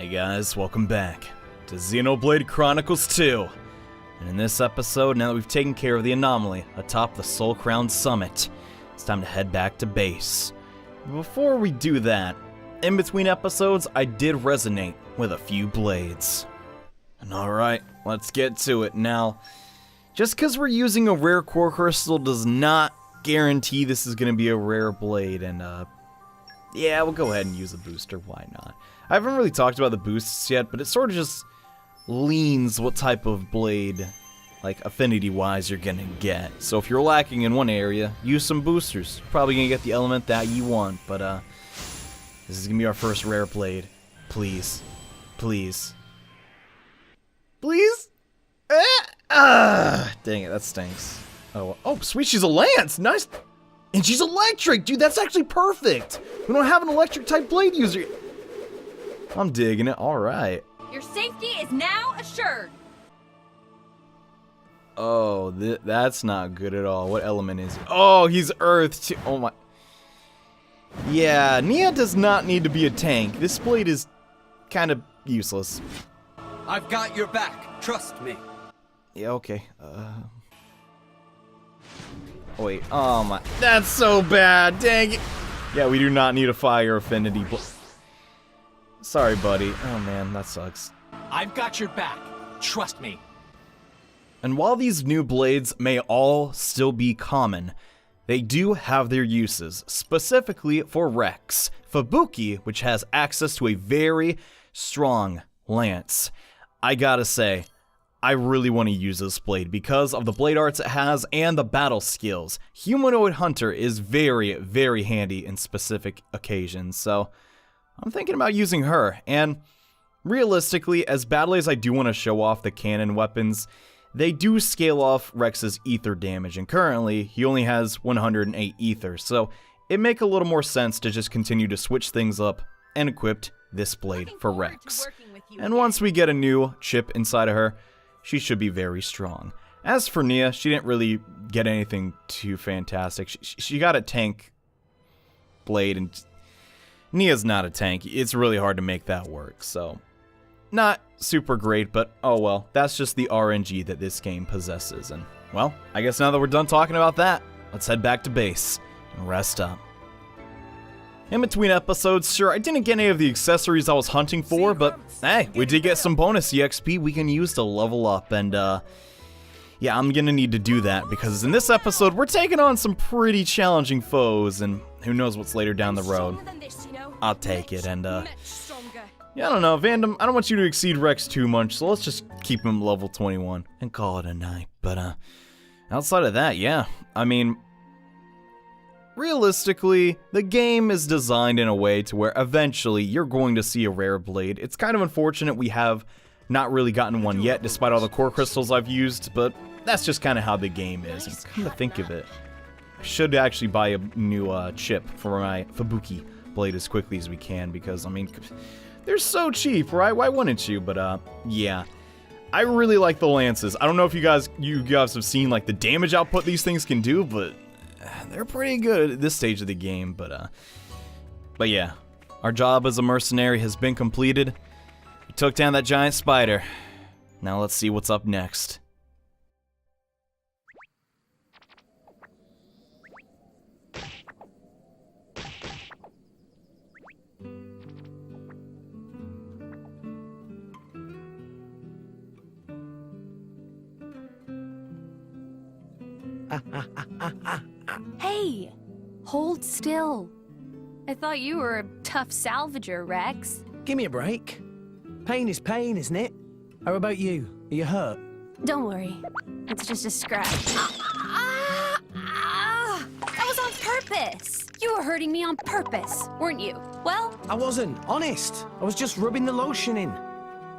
Hey guys, welcome back to Xenoblade Chronicles 2. And in this episode, now that we've taken care of the anomaly atop the Soul Crown Summit, it's time to head back to base. Before we do that, in between episodes, I did resonate with a few blades. And alright, let's get to it. Now, just because we're using a rare core crystal does not guarantee this is going to be a rare blade, and yeah, we'll go ahead and use a booster, why not? I haven't really talked about the boosts yet, but it sort of just leans what type of blade, like affinity-wise, you're gonna get. So if you're lacking in one area, use some boosters. You're probably gonna get the element that you want, but this is gonna be our first rare blade. Please. Please. Please? Dang it, that stinks. Oh, sweet, she's a lance! Nice! And she's electric! Dude, that's actually perfect! We don't have an electric-type blade user. I'm digging it, alright. Your safety is now assured. Oh, that's not good at all. What element is he? Oh, he's earth too. Oh my. Yeah, Nia does not need to be a tank. This blade is kind of useless. I've got your back. Trust me. Yeah, okay. Wait, oh my. That's so bad. Dang it. Yeah, we do not need a fire affinity. Sorry, buddy. Oh man, that sucks. I've got your back. Trust me. And while these new blades may all still be common, they do have their uses, specifically for Rex, Fubuki, which has access to a very strong lance. I gotta say, I really want to use this blade because of the blade arts it has and the battle skills. Humanoid Hunter is very, very handy in specific occasions, so I'm thinking about using her. And realistically, as badly as I do want to show off the cannon weapons, they do scale off Rex's ether damage, and currently he only has 108 ether, so it make a little more sense to just continue to switch things up and equip this blade for Rex. And once we get a new chip inside of her, she should be very strong. As for Nia, she didn't really get anything too fantastic. She got a tank blade, and Nia's not a tank. It's really hard to make that work, so not super great, but oh well. That's just the RNG that this game possesses, and well, I guess now that we're done talking about that, let's head back to base and rest up. In between episodes, sure, I didn't get any of the accessories I was hunting for, but hey, we did get some bonus EXP we can use to level up, and yeah, I'm gonna need to do that, because in this episode, we're taking on some pretty challenging foes, and who knows what's later down the road. I'll take it, and yeah, I don't know, Vandom, I don't want you to exceed Rex too much, so let's just keep him level 21 and call it a night. But outside of that, yeah, I mean, realistically, the game is designed in a way to where eventually you're going to see a rare blade. It's kind of unfortunate we have not really gotten one yet, despite all the core crystals I've used, but that's just kind of how the game is. And come to think of it, I should actually buy a new chip for my Fubuki blade as quickly as we can, because, I mean, they're so cheap, right? Why wouldn't you? But, yeah. I really like the lances. I don't know if you guys have seen, like, the damage output these things can do, but they're pretty good at this stage of the game, but yeah. Our job as a mercenary has been completed. We took down that giant spider. Now let's see what's up next. Hey, hold still. I thought you were a tough salvager, Rex. Give me a break. Pain is pain, isn't it? How about you? Are you hurt? Don't worry, it's just a scratch. That was on purpose. You were hurting me on purpose, weren't you? Well, I wasn't, honest. I was just rubbing the lotion in.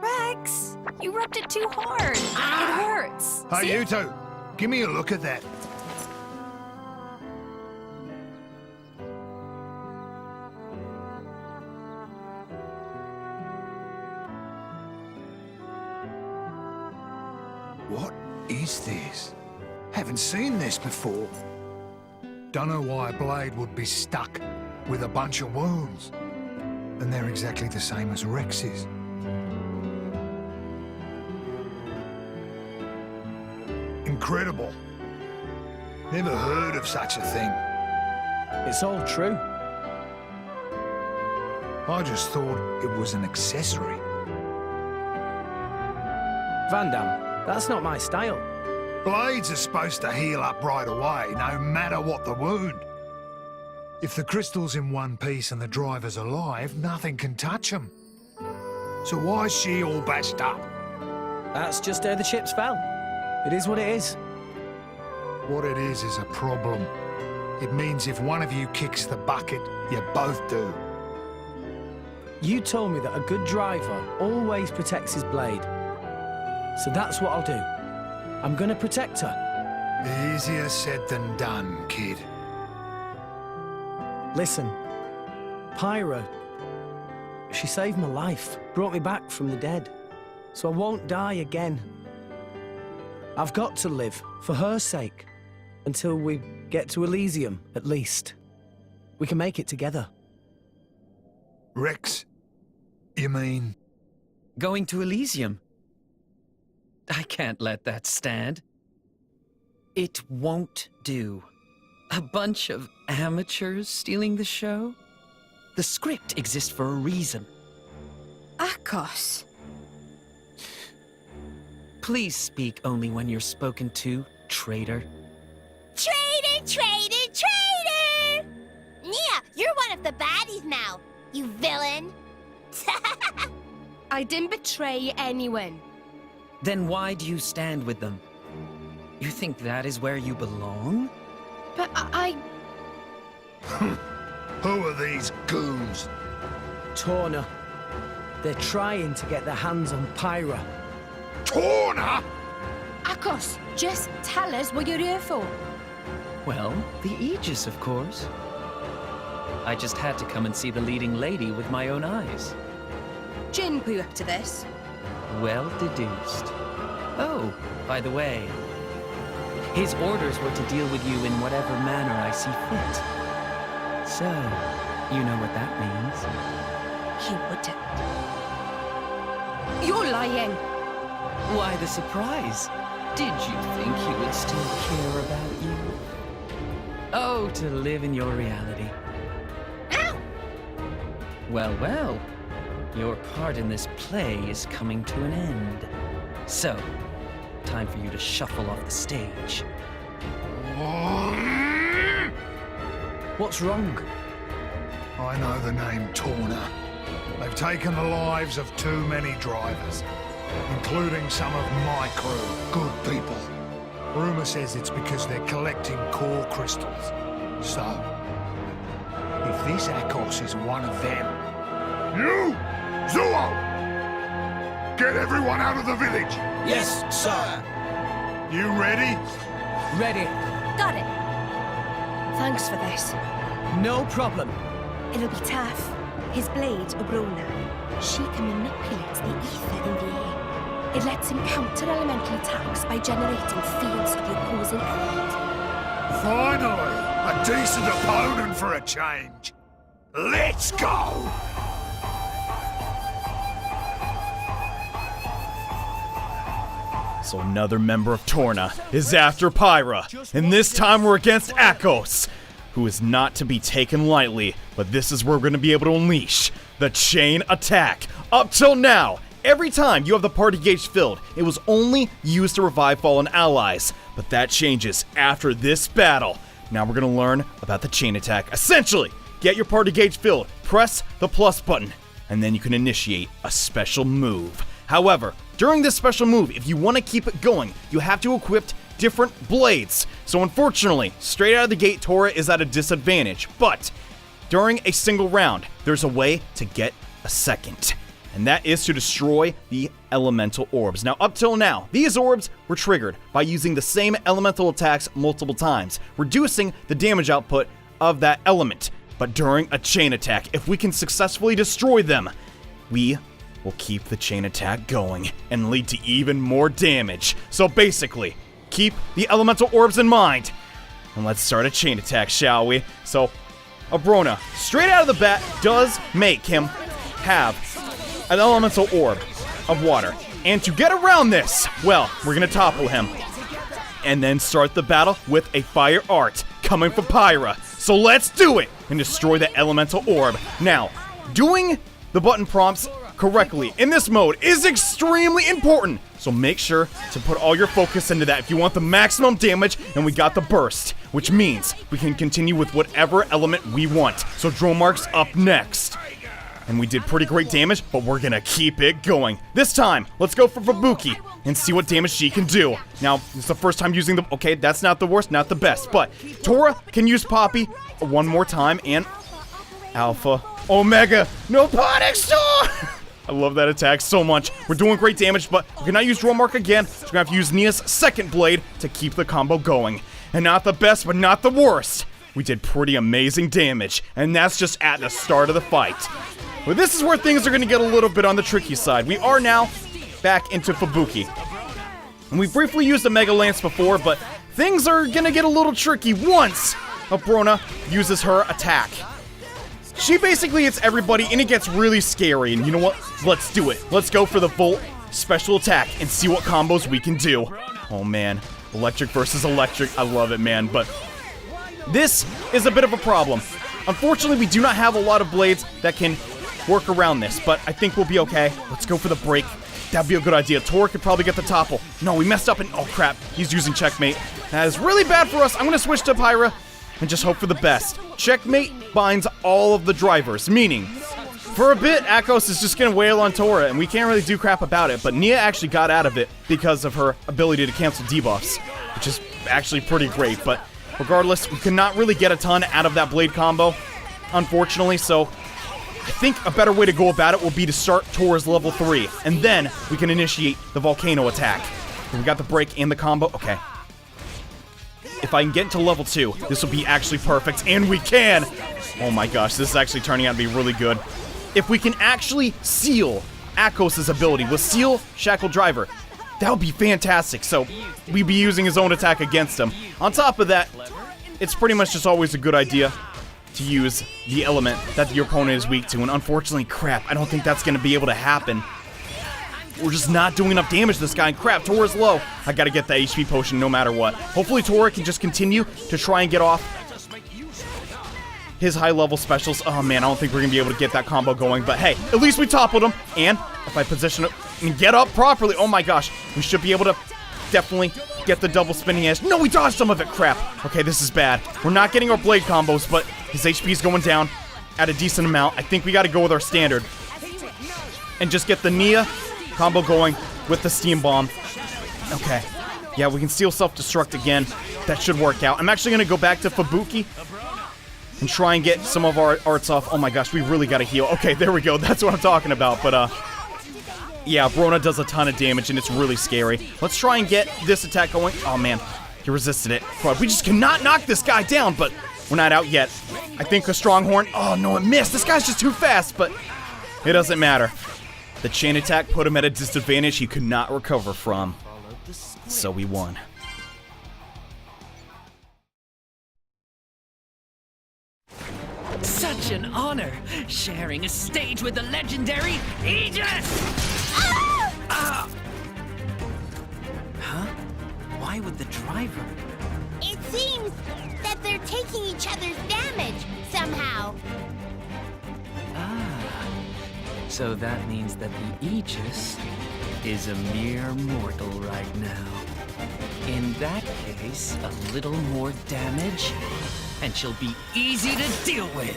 Rex, you rubbed it too hard. It hurts. Hey, See? you two, give me a look at that. What is this? Haven't seen this before. Don't know why a blade would be stuck with a bunch of wounds. And they're exactly the same as Rex's. incredible. Never heard of such a thing. It's all true. I just thought it was an accessory. Van Damme, that's not my style. Blades are supposed to heal up right away, no matter what the wound. If the crystal's in one piece and the driver's alive, nothing can touch him. So why is she all bashed up? That's just how the chips fell. It is what it is. What it is a problem. It means if one of you kicks the bucket, you both do. You told me that a good driver always protects his blade. So that's what I'll do. I'm gonna protect her. Easier said than done, kid. Listen, Pyra, she saved my life, brought me back from the dead. So I won't die again. I've got to live, for her sake. Until we get to Elysium, at least. We can make it together. Rex, you mean? Going to Elysium? I can't let that stand. It won't do. A bunch of amateurs stealing the show? The script exists for a reason. Akhos. Please speak only when you're spoken to, traitor. Traitor, traitor, traitor! Yeah, you're one of the baddies now, you villain. I didn't betray anyone. Then why do you stand with them? You think that is where you belong? But I... Who are these goons? Torna. They're trying to get their hands on Pyra. Torna? Akhos, just tell us what you're here for. Well, the Aegis, of course. I just had to come and see the leading lady with my own eyes. Jin put you up to this. Well deduced. Oh, by the way, his orders were to deal with you in whatever manner I see fit. So, you know what that means. He wouldn't. You're lying. Why the surprise? Did you think he would still care about you? Oh, to live in your reality. Ow! Well, well. Your part in this play is coming to an end. So, time for you to shuffle off the stage. What's wrong? I know the name Torna. They've taken the lives of too many drivers, including some of my crew, good people. Rumor says it's because they're collecting core crystals. So, if this Akhos is one of them... You! Zuo! Get everyone out of the village! Yes, sir! You ready? Ready. Got it. Thanks for this. No problem. It'll be tough. His blade, Abrona, she can manipulate the ether in the air. It lets him counter elemental attacks by generating fields of the opposing element. Finally! A decent opponent for a change! Let's go! So another member of Torna is after Pyra, and this time we're against Akhos, who is not to be taken lightly, but this is where we're going to be able to unleash the chain attack. Up till now, every time you have the party gauge filled, it was only used to revive fallen allies, but that changes after this battle. Now we're going to learn about the chain attack. Essentially, get your party gauge filled, press the plus button, and then you can initiate a special move. However, during this special move, if you want to keep it going, you have to equip different blades. So unfortunately, straight out of the gate, Tora is at a disadvantage, but during a single round, there's a way to get a second, and that is to destroy the elemental orbs. Now, up till now, these orbs were triggered by using the same elemental attacks multiple times, reducing the damage output of that element. But during a chain attack, if we can successfully destroy them, we will keep the chain attack going and lead to even more damage. So basically, keep the elemental orbs in mind, and let's start a chain attack, shall we? So, Abrona, straight out of the bat, does make him have an elemental orb of water. And to get around this, well, we're gonna topple him. and then start the battle with a fire art coming from Pyra. So let's do it and destroy the elemental orb. Now, doing the button prompts correctly in this mode is extremely important. So make sure to put all your focus into that if you want the maximum damage, and we got the burst, which means we can continue with whatever element we want. So Dromark's up next. And we did pretty great damage, but we're gonna keep it going. This time, let's go for Fubuki and see what damage she can do. Now, it's the first time using the... Okay, that's not the worst, not the best, but Tora can use Poppy one more time, and Alpha, Omega, no Panic Storm! I love that attack so much. We're doing great damage, but we cannot use Dromark again, so we're gonna have to use Nia's second blade to keep the combo going. And not the best, but not the worst. We did pretty amazing damage, and that's just at the start of the fight. But this is where things are going to get a little bit on the tricky side. We are now back into Fubuki. And we briefly used a Mega Lance before, but things are going to get a little tricky once Abrona uses her attack. She basically hits everybody, and it gets really scary. And you know what? Let's do it. Let's go for the Volt special attack and see what combos we can do. Oh, man. Electric versus electric. I love it, man. But this is a bit of a problem. Unfortunately, we do not have a lot of blades that can work around this, but I think we'll be okay. Let's go for the break. That'd be a good idea. Tor could probably get the topple. No, we messed up and oh crap, he's using checkmate. That is really bad for us. I'm gonna switch to Pyra and just hope for the best. Checkmate binds all of the drivers, meaning for a bit, Akhos is just gonna wail on Tora, and we can't really do crap about it, but Nia actually got out of it because of her ability to cancel debuffs, which is actually pretty great, but regardless, we cannot really get a ton out of that blade combo, unfortunately, so I think a better way to go about it will be to start Tor's level 3, and then we can initiate the volcano attack. And we got the break and the combo. Okay. If I can get into level 2, this will be actually perfect, and we can! Oh my gosh, this is actually turning out to be really good. If we can actually seal Akhos' ability with Seal Shackle Driver, that would be fantastic, so we'd be using his own attack against him. On top of that, it's pretty much just always a good idea to use the element that your opponent is weak to, and unfortunately, crap, I don't think that's going to be able to happen. We're just not doing enough damage to this guy, and crap, Tora's low. I gotta get the HP potion no matter what. Hopefully Tora can just continue to try and get off his high-level specials. Oh man, I don't think we're going to be able to get that combo going, but hey, at least we toppled him, and if I position it and get up properly, oh my gosh, we should be able to definitely get the double spinning edge. No, we dodged some of it, crap. Okay, this is bad. We're not getting our blade combos, but his HP is going down at a decent amount. I think we got to go with our standard and just get the Nia combo going with the steam bomb. Okay. Yeah, we can steal self-destruct again. That should work out. I'm actually going to go back to Fubuki and try and get some of our arts off. Oh my gosh, we really got to heal. Okay, there we go. That's what I'm talking about. But, yeah, Abrona does a ton of damage, and it's really scary. Let's try and get this attack going. Oh, man. He resisted it. We just cannot knock this guy down, but we're not out yet. I think a Stronghorn. Oh, no, it missed. This guy's just too fast, but it doesn't matter. The chain attack put him at a disadvantage he could not recover from. So we won. Such an honor, sharing a stage with the legendary Aegis! Ah! Huh? Why would the driver? It seems that they're taking each other's damage somehow. So that means that the Aegis is a mere mortal right now. In that case, a little more damage, and she'll be easy to deal with.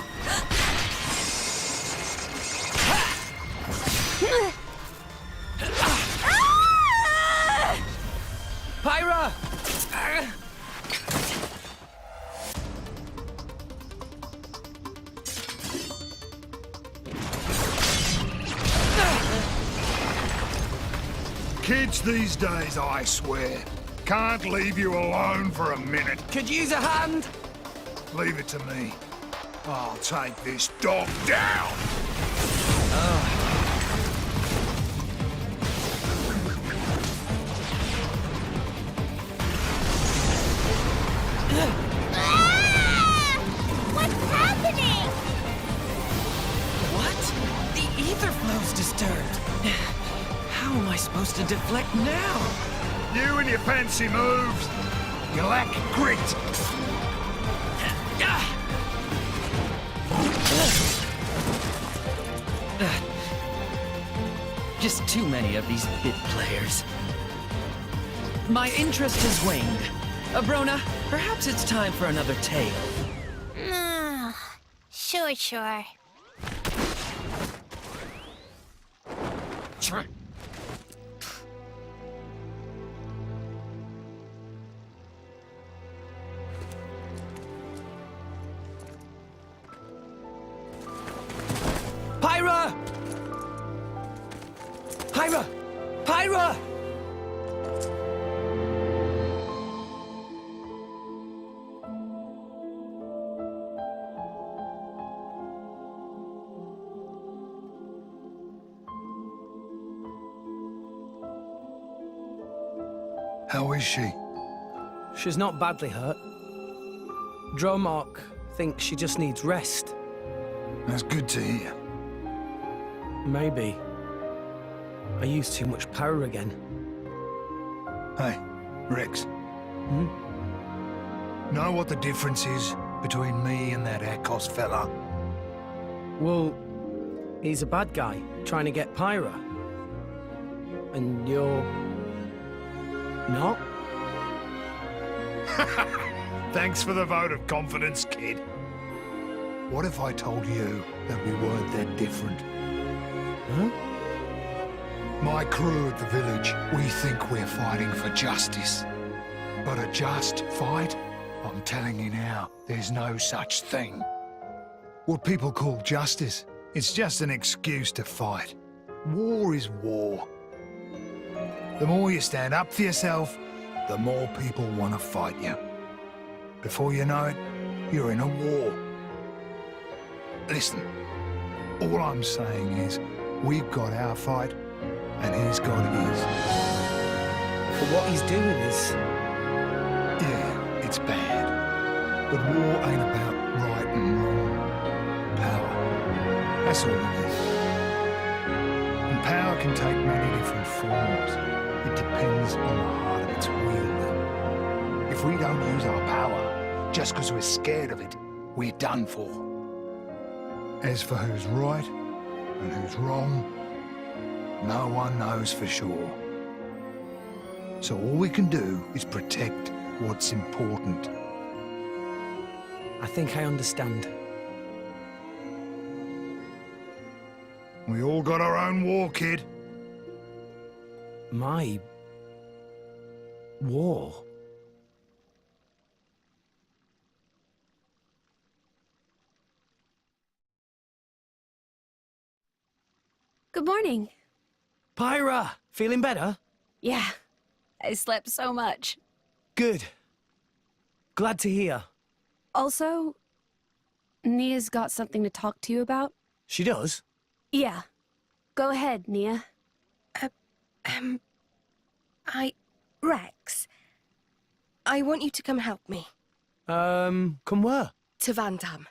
Pyra! Kids these days, I swear, can't leave you alone for a minute. Could use a hand? Leave it to me. I'll take this dog down. What's happening? What? The ether flow's disturbed. How am I supposed to deflect now? You and your fancy moves. You lack grit. Just too many of these bit players. My interest has waned. Abrona, perhaps it's time for another tale. Sure. Pyra! Pyra! Pyra! How is she? She's not badly hurt. Dromark thinks she just needs rest. That's good to hear. Maybe. I used too much power again. Hey, Rex. Know what the difference is between me and that Akhos fella? Well, he's a bad guy, trying to get Pyra. And you're... not? Thanks for the vote of confidence, kid. What if I told you that we weren't that different? Huh? My crew at the village, we think we're fighting for justice. But a just fight? I'm telling you now, there's no such thing. What people call justice, it's just an excuse to fight. War is war. The more you stand up for yourself, the more people want to fight you. Before you know it, you're in a war. Listen, all I'm saying is, we've got our fight, and he's got his. But what he's doing is... Yeah, it's bad. But war ain't about right and wrong. Power. That's all it is. And power can take many different forms. It depends on the heart of its wielder. If we don't use our power, just because we're scared of it, we're done for. As for who's right and who's wrong, no one knows for sure. So all we can do is protect what's important. I think I understand. We all got our own war, kid. My... war? Good morning. Pyra! Feeling better? Yeah, I slept so much. Good. Glad to hear. Also, Nia's got something to talk to you about. She does? Yeah. Go ahead, Nia. Rex, I want you to come help me. Come where? To Van Damme.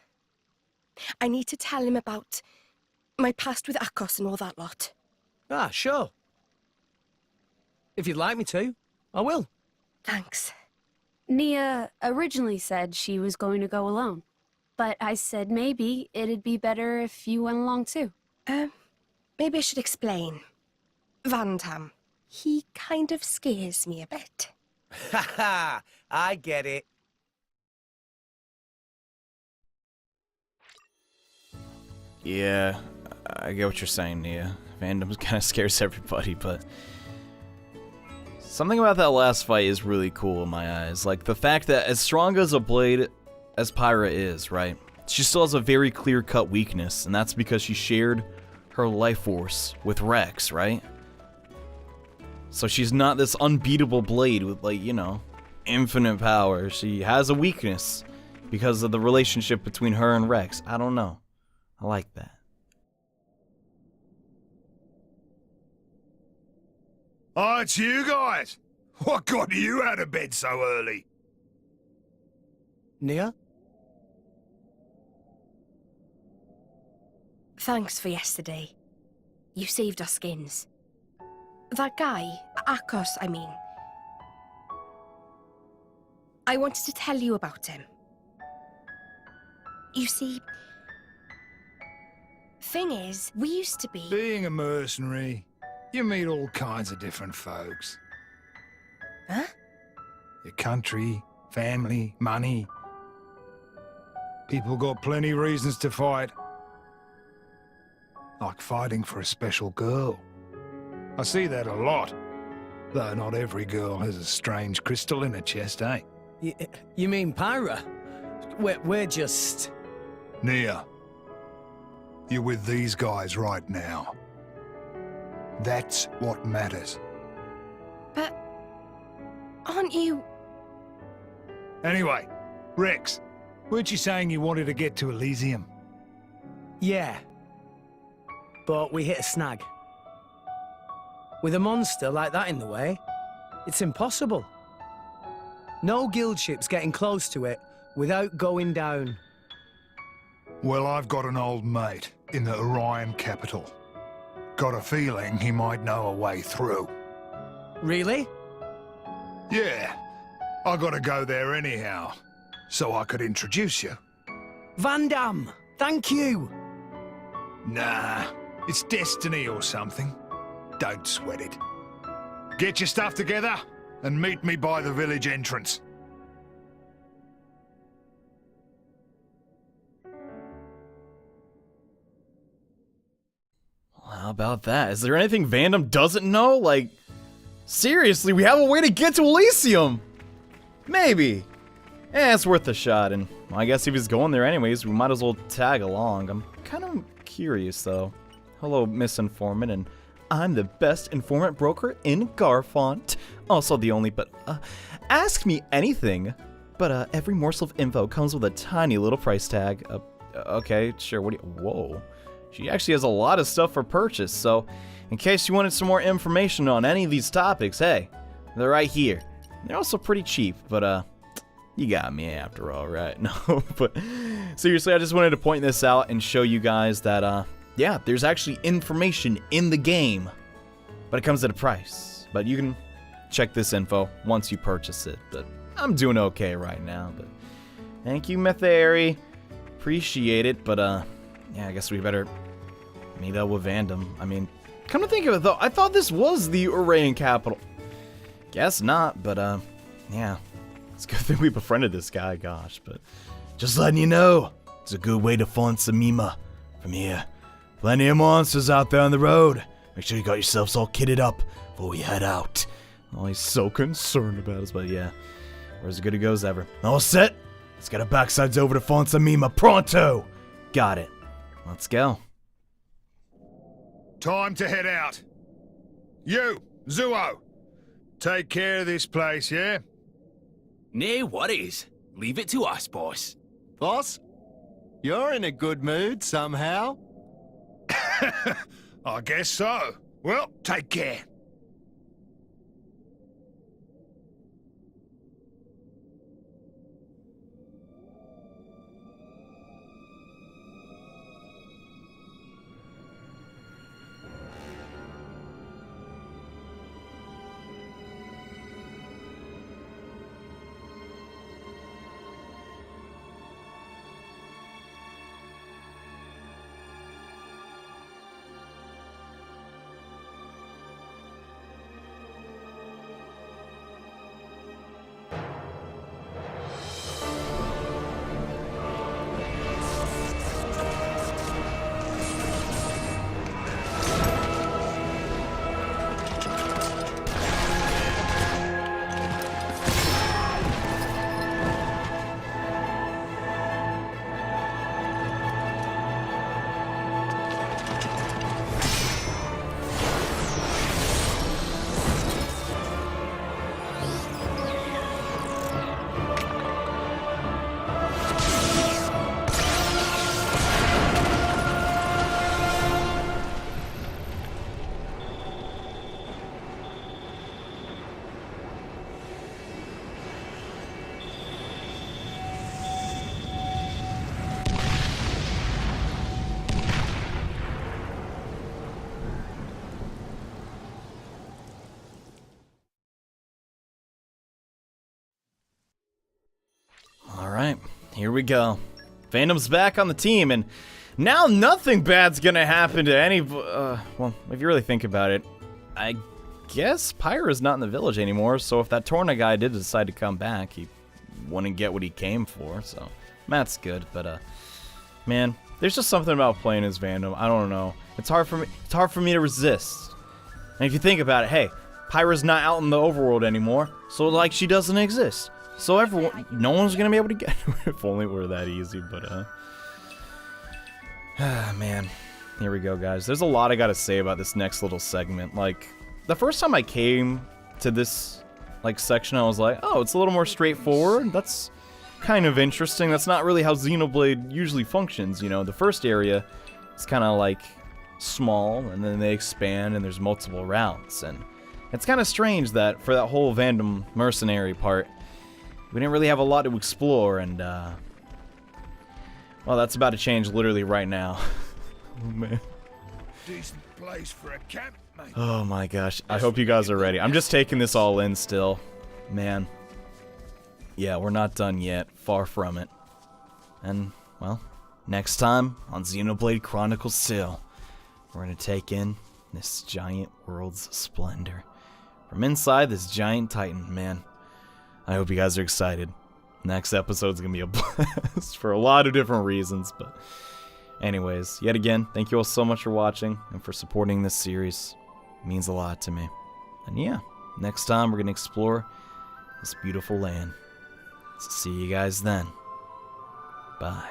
I need to tell him about my past with Akhos and all that lot. Ah, sure. If you'd like me to, I will. Thanks. Nia originally said she was going to go alone, but I said maybe it'd be better if you went along too. Maybe I should explain. Van Damme, he kind of scares me a bit. Ha ha! I get it. Yeah, I get what you're saying, Nia. Fandom kind of scares everybody, but something about that last fight is really cool in my eyes. Like, the fact that as strong as a blade as Pyra is, right, she still has a very clear-cut weakness, and that's because she shared her life force with Rex, right? So she's not this unbeatable blade with, like, you know, infinite power. She has a weakness because of the relationship between her and Rex. I don't know. I like that. Oh, it's you guys! What got you out of bed so early? Nia? Thanks for yesterday. You saved our skins. That guy, Akhos, I mean. I wanted to tell you about him. You see, thing is, we used to be... Being a mercenary, you meet all kinds of different folks. Huh? Your country, family, money. People got plenty reasons to fight. Like fighting for a special girl. I see that a lot. Though not every girl has a strange crystal in her chest, eh? You mean Pyra? We're just... Nia, you're with these guys right now. That's what matters. But... aren't you... Anyway, Rex, weren't you saying you wanted to get to Elysium? Yeah. But we hit a snag. With a monster like that in the way, it's impossible. No guild ship's getting close to it without going down. Well, I've got an old mate in the Urayan capital. Got a feeling he might know a way through. Really? Yeah, I gotta go there anyhow, so I could introduce you. Van Damme, thank you! Nah, it's destiny or something. Don't sweat it. Get your stuff together and meet me by the village entrance. How about that? Is there anything Van Damme doesn't know? Like, seriously, we have a way to get to Elysium! Maybe. It's worth a shot, and well, I guess if he's going there anyways, we might as well tag along. I'm kind of curious, though. Hello, Miss Informant, and I'm the best informant broker in Garfont. Also the only, but, ask me anything. But, every morsel of info comes with a tiny little price tag. Okay, sure, what do you, whoa. She actually has a lot of stuff for purchase, so in case you wanted some more information on any of these topics, hey, they're right here. They're also pretty cheap, but, you got me after all, right? No, but seriously, I just wanted to point this out and show you guys that, yeah, there's actually information in the game, but it comes at a price. But you can check this info once you purchase it, but I'm doing okay right now, but thank you, Methari. Appreciate it, but, yeah, I guess we better meet up with Van Damme. I mean, come to think of it, though, I thought this was the Urayan capital. Guess not, but, yeah. It's a good thing we befriended this guy, gosh, but just letting you know, it's a good way to find Samima from here. Plenty of monsters out there on the road. Make sure you got yourselves all kitted up before we head out. Oh, he's so concerned about us, but yeah, we're as good a go as ever. All set? Let's get our backsides over to find Samima pronto. Got it. Let's go. Time to head out. You, Zuo, take care of this place, yeah? No worries. Leave it to us, boss. Boss, you're in a good mood somehow. I guess so. Well, take care. here we go. Phantom's back on the team, and now nothing bad's gonna happen to any. Well, if you really think about it, I guess Pyra's not in the village anymore. So if that Torna guy did decide to come back, he wouldn't get what he came for. So that's good. But man, there's just something about playing as Phantom. I don't know. It's hard for me. It's hard for me to resist. And if you think about it, hey, Pyra's not out in the overworld anymore, so like she doesn't exist. So everyone, no one's gonna be able to get her if only it were that easy. But man, here we go, guys. There's a lot I gotta say about this next little segment. Like, the first time I came to this like section, I was like, oh, it's a little more straightforward. That's kind of interesting. That's not really how Xenoblade usually functions. You know, the first area is kind of like small, and then they expand, and there's multiple routes, and it's kind of strange that for that whole Vandom mercenary part, we didn't really have a lot to explore, and well, that's about to change literally right now. Oh man. Decent place for a camp, mate. Oh my gosh. I hope you guys are ready. I'm just taking this all in still. Man. Yeah, we're not done yet. Far from it. And, well, next time on Xenoblade Chronicles 2, we're going to take in this giant world's splendor. From inside this giant titan, man. I hope you guys are excited. Next episode's going to be a blast for a lot of different reasons, but anyways, yet again, thank you all so much for watching and for supporting this series. It means a lot to me. And yeah, next time we're going to explore this beautiful land. So see you guys then. Bye.